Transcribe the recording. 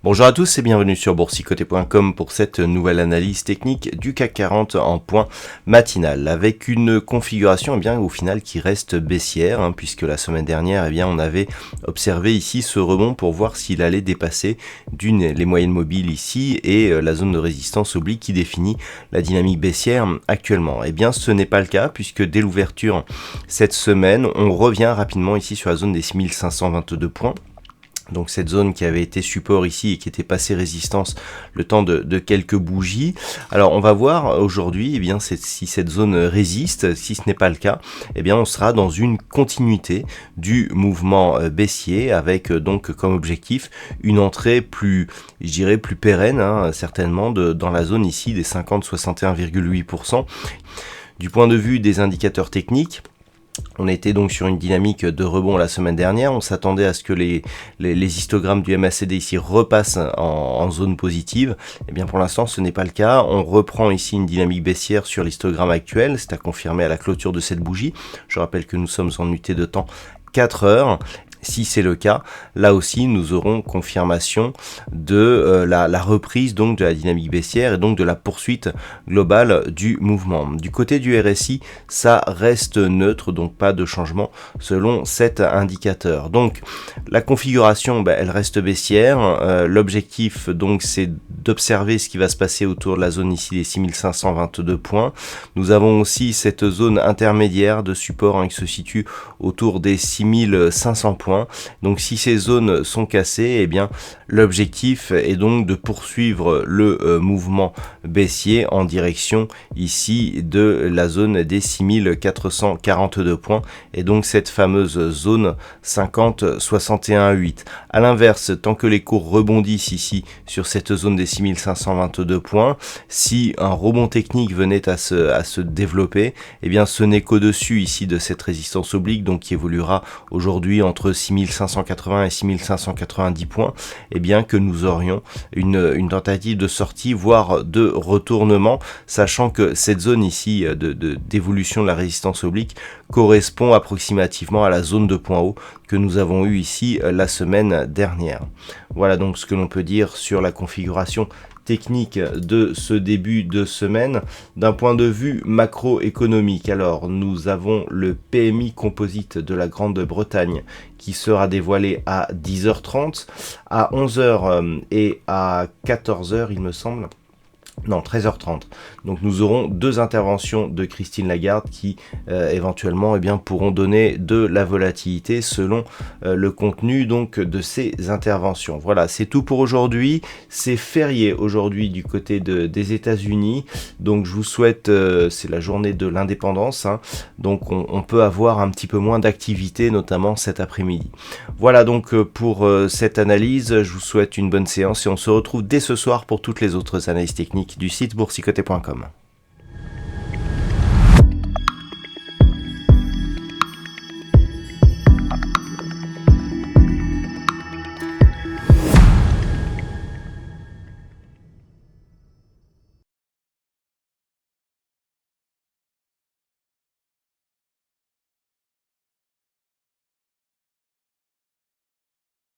Bonjour à tous et bienvenue sur boursicoté.com pour cette nouvelle analyse technique du CAC 40 en point matinal avec une configuration au final qui reste baissière puisque la semaine dernière on avait observé ici ce rebond pour voir s'il allait dépasser les moyennes mobiles ici et la zone de résistance oblique qui définit la dynamique baissière actuellement. Ce n'est pas le cas puisque dès l'ouverture cette semaine on revient rapidement ici sur la zone des 6522 points. Donc cette zone qui avait été support ici et qui était passée résistance le temps de quelques bougies. Alors on va voir aujourd'hui si cette zone résiste. Si ce n'est pas le cas, on sera dans une continuité du mouvement baissier avec donc comme objectif une entrée plus pérenne certainement dans la zone ici des 50-61,8%. Du point de vue des indicateurs techniques, on était donc sur une dynamique de rebond la semaine dernière. On s'attendait à ce que les histogrammes du MACD ici repassent en zone positive. Pour l'instant, ce n'est pas le cas. On reprend ici une dynamique baissière sur l'histogramme actuel. C'est à confirmer à la clôture de cette bougie. Je rappelle que nous sommes en unité de temps 4 heures. Si c'est le cas, là aussi nous aurons confirmation de la reprise donc de la dynamique baissière et donc de la poursuite globale du mouvement. Du côté du RSI, ça reste neutre, donc pas de changement selon cet indicateur. Donc la configuration, elle reste baissière. L'objectif donc c'est d'observer ce qui va se passer autour de la zone ici des 6522 points. Nous avons aussi cette zone intermédiaire de support qui se situe autour des 6500 points. Donc si ces zones sont cassées, l'objectif est donc de poursuivre le mouvement baissier en direction ici de la zone des 6442 points et donc cette fameuse zone 50-61-8. A l'inverse, tant que les cours rebondissent ici sur cette zone des 6522 points, si un rebond technique venait à se développer, ce n'est qu'au-dessus ici de cette résistance oblique, donc qui évoluera aujourd'hui entre 6580 et 6590 points, que nous aurions une tentative de sortie, voire de retournement, sachant que cette zone ici d'évolution de la résistance oblique correspond approximativement à la zone de point haut que nous avons eu ici la semaine dernière. Voilà donc ce que l'on peut dire sur la configuration technique de ce début de semaine. D'un point de vue macroéconomique, alors nous avons le PMI composite de la Grande-Bretagne qui sera dévoilé à 10h30, à 11h et à 14h il me semble. Non, 13h30. Donc nous aurons deux interventions de Christine Lagarde qui éventuellement pourront donner de la volatilité selon le contenu donc de ces interventions. Voilà, c'est tout pour aujourd'hui. C'est férié aujourd'hui du côté des États-Unis. Donc je vous souhaite, c'est la journée de l'indépendance. Donc on peut avoir un petit peu moins d'activité, notamment cet après-midi. Voilà donc pour cette analyse. Je vous souhaite une bonne séance et on se retrouve dès ce soir pour toutes les autres analyses techniques du site boursicoté.com.